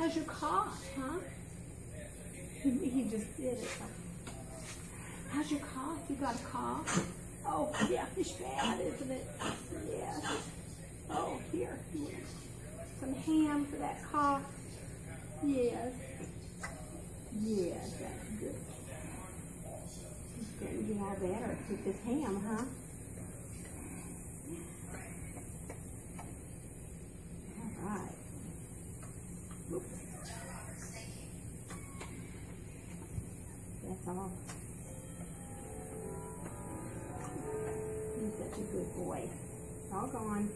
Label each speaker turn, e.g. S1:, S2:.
S1: How's your cough, huh? He just did it. How's your cough? You got a cough? Oh, yeah, it's bad, isn't it? Yeah. Oh, here. Some ham for that cough. Yes. Yes, that's good. It's getting to get all better with this ham, huh? All right. Oops. That's all. You're such a good boy. It's all gone.